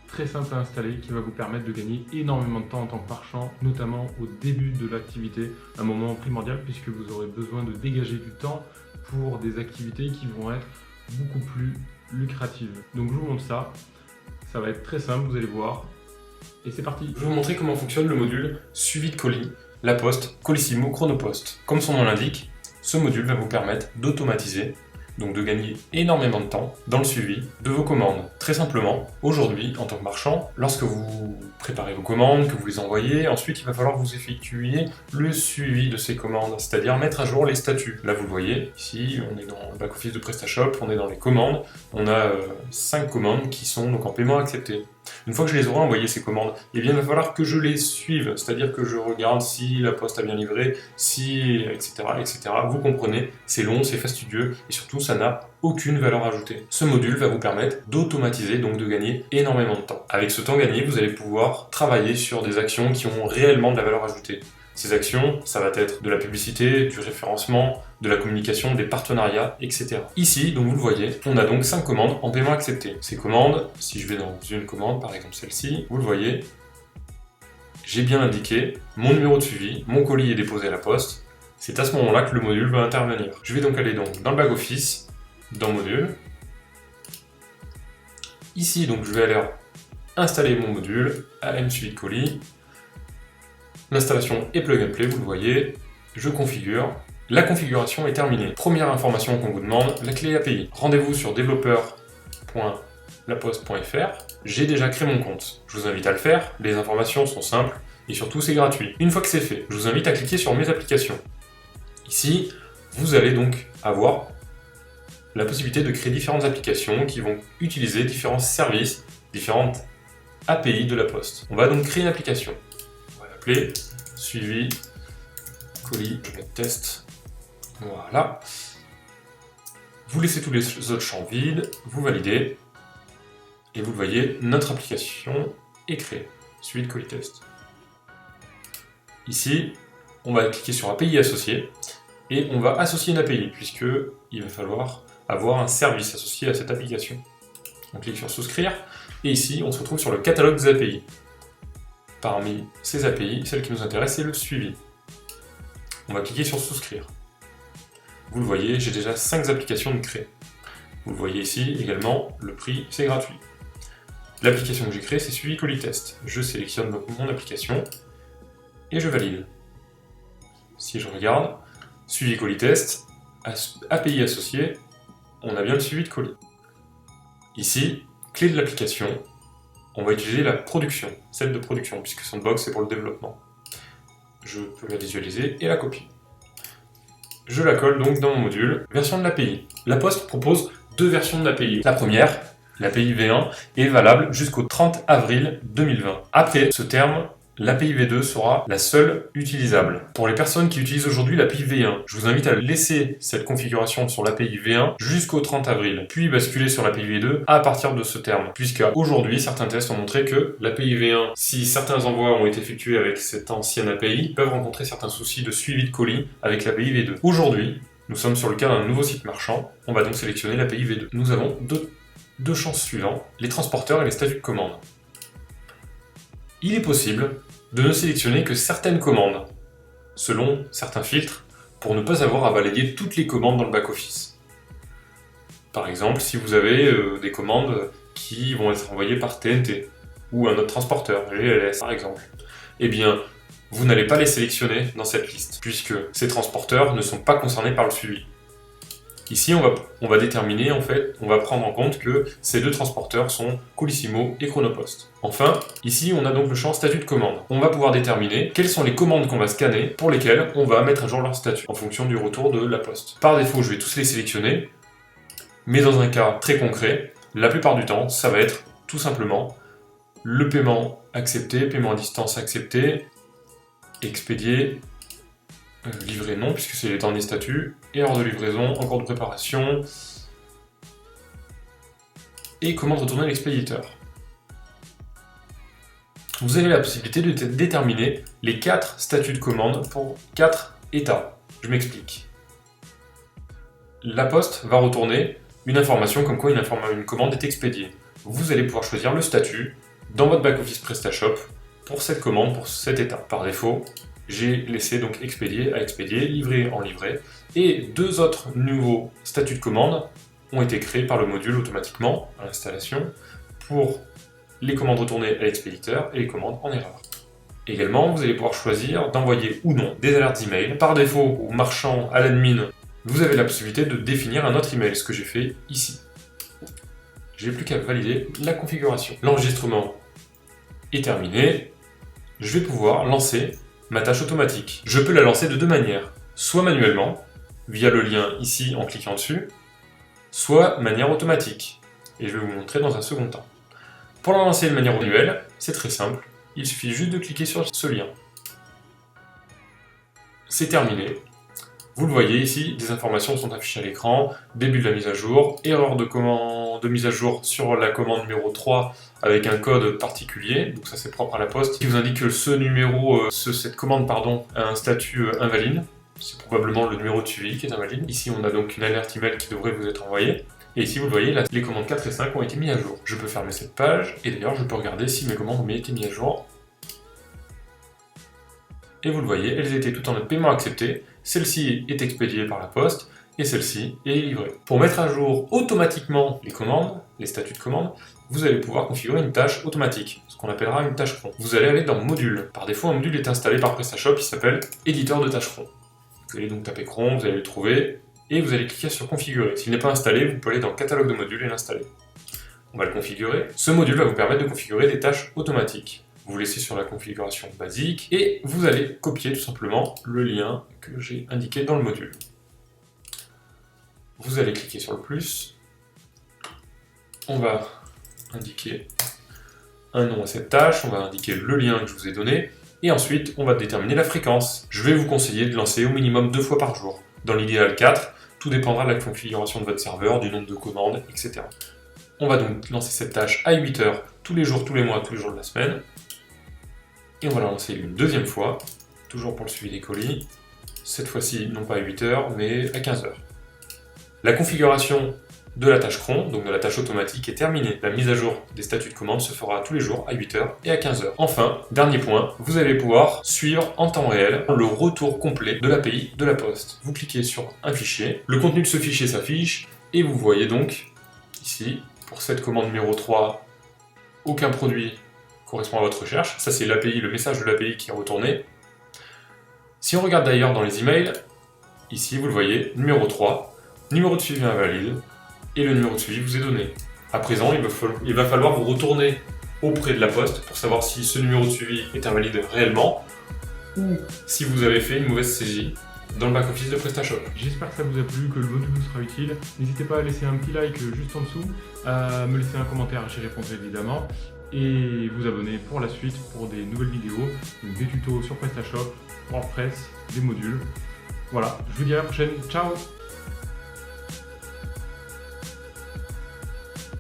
très simple à installer qui va vous permettre de gagner énormément de temps en tant que marchand, notamment au début de l'activité, un moment primordial puisque vous aurez besoin de dégager du temps pour des activités qui vont être beaucoup plus lucratives. Donc je vous montre ça, ça va être très simple, vous allez voir, et c'est parti. Je vais vous montrer comment fonctionne le module suivi de colis, La Poste, Colissimo, Chronopost. Comme son nom l'indique, ce module va vous permettre d'automatiser, donc de gagner énormément de temps dans le suivi de vos commandes. Très simplement, aujourd'hui, en tant que marchand, lorsque vous préparez vos commandes, que vous les envoyez, ensuite il va falloir que vous effectuiez le suivi de ces commandes, c'est-à-dire mettre à jour les statuts. Là vous le voyez, ici on est dans le back-office de PrestaShop, on est dans les commandes, on a 5 commandes qui sont donc en paiement accepté. Une fois que je les aurai envoyées ces commandes, eh bien, il va falloir que je les suive, c'est-à-dire que je regarde si la poste a bien livré, si, etc., etc. Vous comprenez, c'est long, c'est fastidieux, et surtout, ça n'a aucune valeur ajoutée. Ce module va vous permettre d'automatiser, donc de gagner énormément de temps. Avec ce temps gagné, vous allez pouvoir travailler sur des actions qui ont réellement de la valeur ajoutée. Ces actions, ça va être de la publicité, du référencement, de la communication, des partenariats, etc. Ici, donc vous le voyez, on a donc 5 commandes en paiement accepté. Ces commandes, si je vais dans une commande, par exemple celle-ci, vous le voyez, j'ai bien indiqué mon numéro de suivi, mon colis est déposé à la poste. C'est à ce moment-là que le module va intervenir. Je vais donc aller dans le back-office, dans module. Ici, donc je vais aller installer mon module, AM suivi de colis. L'installation est plug and play, vous le voyez, je configure. La configuration est terminée. Première information qu'on vous demande, la clé API. Rendez-vous sur développeur.laposte.fr. J'ai déjà créé mon compte. Je vous invite à le faire, les informations sont simples et surtout c'est gratuit. Une fois que c'est fait, je vous invite à cliquer sur mes applications. Ici, vous allez donc avoir la possibilité de créer différentes applications qui vont utiliser différents services, différentes API de la Poste. On va donc créer une application. On va l'appeler suivi colis, je vais test. Voilà. Vous laissez tous les autres champs vides, vous validez, et vous le voyez, notre application est créée. Suivi de colis test. Ici, on va cliquer sur API associé, et on va associer une API, puisqu'il va falloir avoir un service associé à cette application. On clique sur souscrire, et ici, on se retrouve sur le catalogue des API. Parmi ces API, celle qui nous intéresse, c'est le suivi. On va cliquer sur souscrire. Vous le voyez, j'ai déjà 5 applications de créer. Vous le voyez ici également, le prix, c'est gratuit. L'application que j'ai créée, c'est suivi colis test. Je sélectionne donc mon application et je valide. Si je regarde, suivi colis test, API associé, on a bien le suivi de colis. Ici, clé de l'application, on va utiliser la production, celle de production, puisque Sandbox c'est pour le développement. Je peux la visualiser et la copier. Je la colle donc dans mon module. Version de l'API. La Poste propose 2 versions de l'API. La première, l'API V1, est valable jusqu'au 30 avril 2020. Après ce terme, l'API V2 sera la seule utilisable. Pour les personnes qui utilisent aujourd'hui l'API V1, je vous invite à laisser cette configuration sur l'API V1 jusqu'au 30 avril, puis basculer sur l'API V2 à partir de ce terme. Puisqu'aujourd'hui, certains tests ont montré que l'API V1, si certains envois ont été effectués avec cette ancienne API, peuvent rencontrer certains soucis de suivi de colis avec l'API V2. Aujourd'hui, nous sommes sur le cas d'un nouveau site marchand, on va donc sélectionner l'API V2. Nous avons deux champs suivants, les transporteurs et les statuts de commande. Il est possible de ne sélectionner que certaines commandes, selon certains filtres, pour ne pas avoir à balayer toutes les commandes dans le back-office. Par exemple, si vous avez des commandes qui vont être envoyées par TNT, ou un autre transporteur, GLS par exemple, eh bien, vous n'allez pas les sélectionner dans cette liste, puisque ces transporteurs ne sont pas concernés par le suivi. Ici, on va déterminer, en fait, on va prendre en compte que ces 2 transporteurs sont Colissimo et Chronopost. Enfin, ici, on a donc le champ statut de commande. On va pouvoir déterminer quelles sont les commandes qu'on va scanner pour lesquelles on va mettre à jour leur statut, en fonction du retour de la poste. Par défaut, je vais tous les sélectionner, mais dans un cas très concret, la plupart du temps, ça va être tout simplement le paiement accepté, paiement à distance accepté, expédié, livré non, puisque c'est les derniers statuts, erreur de livraison, en cours de préparation, et commande retourner à l'expéditeur. Vous avez la possibilité de déterminer les 4 statuts de commande pour 4 états. Je m'explique. La Poste va retourner une information comme quoi une commande est expédiée. Vous allez pouvoir choisir le statut, Dans votre back-office PrestaShop, pour cette commande, pour cette étape, par défaut, j'ai laissé donc expédier à expédier, livrer en livrer, et 2 autres nouveaux statuts de commande ont été créés par le module automatiquement à l'installation pour les commandes retournées à l'expéditeur et les commandes en erreur. Également, vous allez pouvoir choisir d'envoyer ou non des alertes email. Par défaut, au marchand, à l'admin, vous avez la possibilité de définir un autre email, ce que j'ai fait ici. J'ai plus qu'à valider la configuration. L'enregistrement est terminé. Je vais pouvoir lancer ma tâche automatique. Je peux la lancer de 2 manières. Soit manuellement, via le lien ici en cliquant dessus, soit de manière automatique. Et je vais vous montrer dans un second temps. Pour la lancer de manière manuelle, c'est très simple. Il suffit juste de cliquer sur ce lien. C'est terminé. Vous le voyez ici, des informations sont affichées à l'écran, début de la mise à jour, erreur de mise à jour sur la commande numéro 3 avec un code particulier, donc ça c'est propre à la poste, qui vous indique que cette commande a un statut invalide, c'est probablement le numéro de suivi qui est invalide. Ici on a donc une alerte email qui devrait vous être envoyée, et ici vous le voyez, les commandes 4 et 5 ont été mises à jour. Je peux fermer cette page, et d'ailleurs je peux regarder si mes commandes ont été mises à jour. Et vous le voyez, elles étaient toutes en mode paiement accepté. Celle-ci est expédiée par la poste et celle-ci est livrée. Pour mettre à jour automatiquement les commandes, les statuts de commande, vous allez pouvoir configurer une tâche automatique, ce qu'on appellera une tâche cron. Vous allez aller dans Module. Par défaut, un module est installé par PrestaShop, il s'appelle Éditeur de tâches cron. Vous allez donc taper cron, vous allez le trouver et vous allez cliquer sur Configurer. S'il n'est pas installé, vous pouvez aller dans Catalogue de modules et l'installer. On va le configurer. Ce module va vous permettre de configurer des tâches automatiques. Vous laissez sur la configuration basique et vous allez copier tout simplement le lien que j'ai indiqué dans le module. Vous allez cliquer sur le plus. On va indiquer un nom à cette tâche, on va indiquer le lien que je vous ai donné et ensuite on va déterminer la fréquence. Je vais vous conseiller de lancer au minimum 2 fois par jour. Dans l'idéal 4, tout dépendra de la configuration de votre serveur, du nombre de commandes, etc. On va donc lancer cette tâche à 8 heures tous les jours, tous les mois, tous les jours de la semaine. Et on va la lancer une deuxième fois, toujours pour le suivi des colis, cette fois-ci non pas à 8 heures, mais à 15 heures. La configuration de la tâche cron, donc de la tâche automatique, est terminée. La mise à jour des statuts de commande se fera tous les jours à 8 heures et à 15 heures. Enfin, dernier point, vous allez pouvoir suivre en temps réel le retour complet de l'API de la Poste. Vous cliquez sur un fichier, le contenu de ce fichier s'affiche, et vous voyez donc ici, pour cette commande numéro 3, aucun produit correspond à votre recherche. Ça c'est l'API, le message de l'API qui est retourné. Si on regarde d'ailleurs dans les emails, ici vous le voyez, numéro 3, numéro de suivi invalide, et le numéro de suivi vous est donné. À présent, il va falloir vous retourner auprès de la Poste pour savoir si ce numéro de suivi est invalide réellement, ou si vous avez fait une mauvaise saisie dans le back-office de PrestaShop. J'espère que ça vous a plu, que le module vous sera utile. N'hésitez pas à laisser un petit like juste en dessous, à me laisser un commentaire, j'y répondrai évidemment. Et vous abonner pour la suite pour des nouvelles vidéos, des tutos sur PrestaShop, WordPress, des modules. Voilà, je vous dis à la prochaine, ciao!